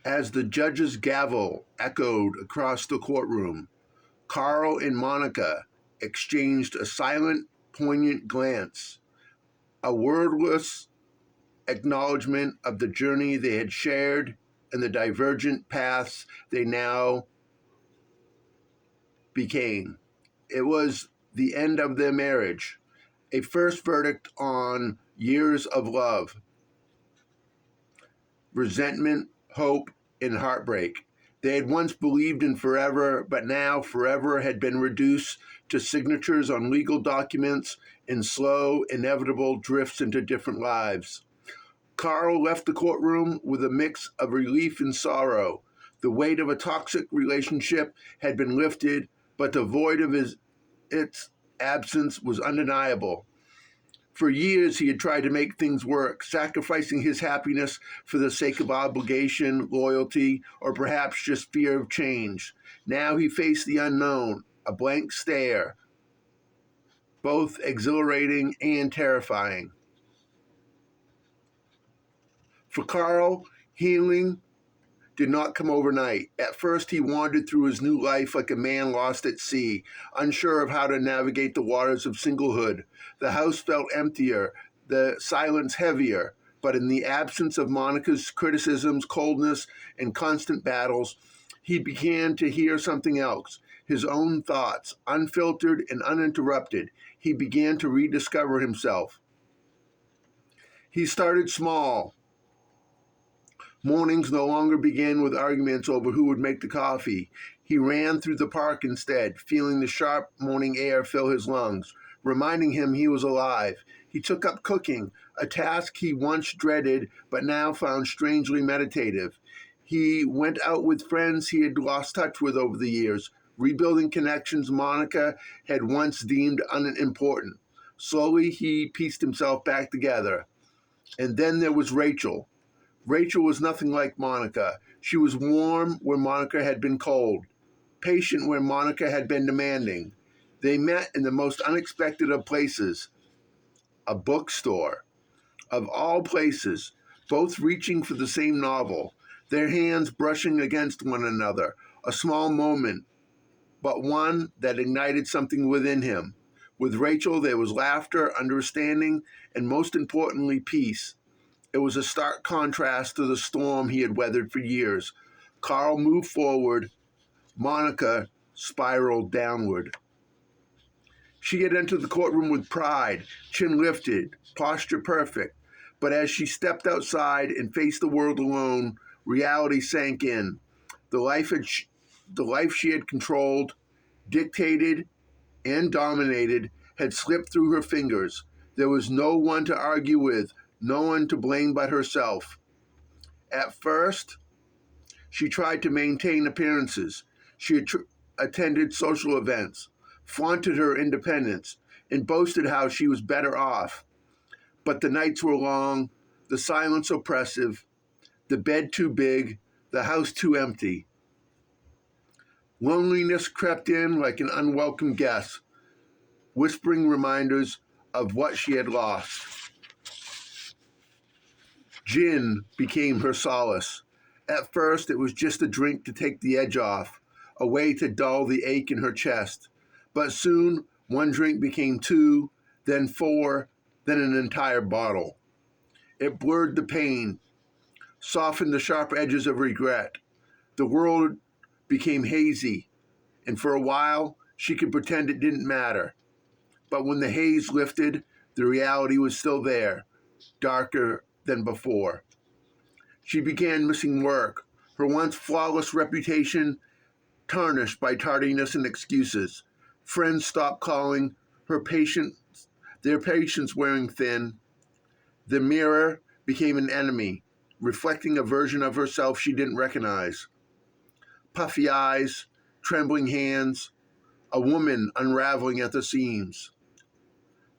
As the judge's gavel echoed across the courtroom, Carl and Monica exchanged a silent, poignant glance, a wordless acknowledgement of the journey they had shared and the divergent paths they now became. It was the end of their marriage, a first verdict on years of love, resentment, hope, and heartbreak. They had once believed in forever, but now forever had been reduced to signatures on legal documents and slow, inevitable drifts into different lives. Carl left the courtroom with a mix of relief and sorrow. The weight of a toxic relationship had been lifted, but the void of its absence was undeniable. For years, he had tried to make things work, sacrificing his happiness for the sake of obligation, loyalty, or perhaps just fear of change. Now he faced the unknown, a blank stare, both exhilarating and terrifying. For Carl, healing did not come overnight. At first, he wandered through his new life like a man lost at sea, unsure of how to navigate the waters of singlehood. The house felt emptier, the silence heavier, but in the absence of Monica's criticisms, coldness, and constant battles, he began to hear something else, his own thoughts, unfiltered and uninterrupted. He began to rediscover himself. He started small. Mornings no longer began with arguments over who would make the coffee. He ran through the park instead, feeling the sharp morning air fill his lungs, reminding him he was alive. He took up cooking, a task he once dreaded but now found strangely meditative. He went out with friends he had lost touch with over the years, rebuilding connections Monica had once deemed unimportant. Slowly, he pieced himself back together. And then there was Rachel. Rachel was nothing like Monica. She was warm where Monica had been cold, patient where Monica had been demanding. They met in the most unexpected of places, a bookstore. Of all places, both reaching for the same novel, their hands brushing against one another, a small moment, but one that ignited something within him. With Rachel, there was laughter, understanding, and most importantly, peace. It was a stark contrast to the storm he had weathered for years. Carl moved forward. Monica spiraled downward. She had entered the courtroom with pride, chin lifted, posture perfect. But as she stepped outside and faced the world alone, reality sank in. The life she had controlled, dictated, and dominated had slipped through her fingers. There was no one to argue with, no one to blame but herself. At first, she tried to maintain appearances. She attended social events, flaunted her independence, and boasted how she was better off. But the nights were long, the silence oppressive, the bed too big, the house too empty. Loneliness crept in like an unwelcome guest, whispering reminders of what she had lost. Gin became her solace. At first, it was just a drink to take the edge off, a way to dull the ache in her chest. But soon, one drink became two, then four, then an entire bottle. It blurred the pain, softened the sharp edges of regret. The world became hazy, and for a while, she could pretend it didn't matter. But when the haze lifted, the reality was still there, darker than before. She began missing work, her once flawless reputation tarnished by tardiness and excuses. Friends stopped calling, their patience wearing thin. The mirror became an enemy, reflecting a version of herself she didn't recognize. Puffy eyes, trembling hands, a woman unraveling at the seams.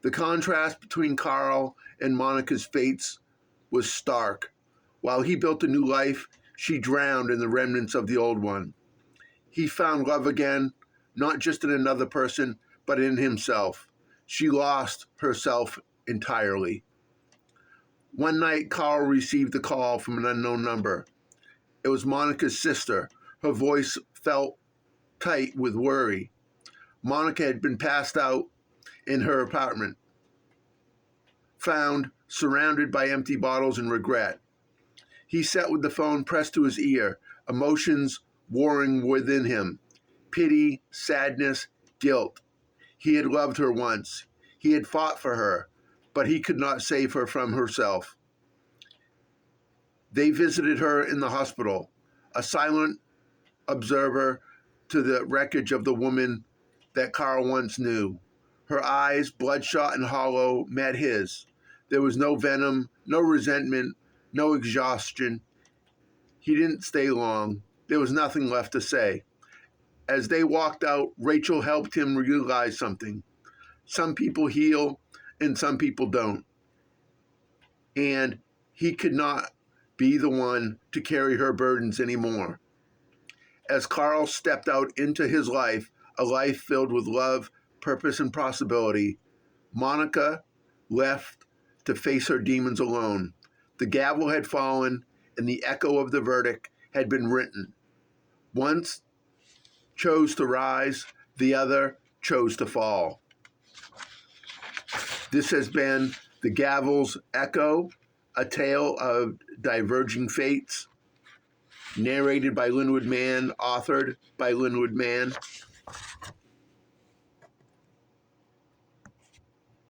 The contrast between Carl and Monica's fates was stark. While he built a new life, she drowned in the remnants of the old one. He found love again, not just in another person, but in himself. She lost herself entirely. One night, Carl received a call from an unknown number. It was Monica's sister. Her voice felt tight with worry. Monica had been passed out in her apartment, found surrounded by empty bottles and regret. He sat with the phone pressed to his ear, emotions warring within him. Pity, sadness, guilt. He had loved her once. He had fought for her, but he could not save her from herself. They visited her in the hospital, a silent observer to the wreckage of the woman that Carl once knew. Her eyes, bloodshot and hollow, met his. There was no venom, no resentment, no exhaustion. He didn't stay long. There was nothing left to say. As they walked out, Rachel helped him realize something. Some people heal and some people don't. And he could not be the one to carry her burdens anymore. As Carl stepped out into his life, a life filled with love, purpose, and possibility, Monica left to face her demons alone. The gavel had fallen, and the echo of the verdict had been written. One chose to rise, the other chose to fall. This has been the Gavels Echo, a tale of diverging fates, narrated by Linwood Mann, authored by Linwood Mann.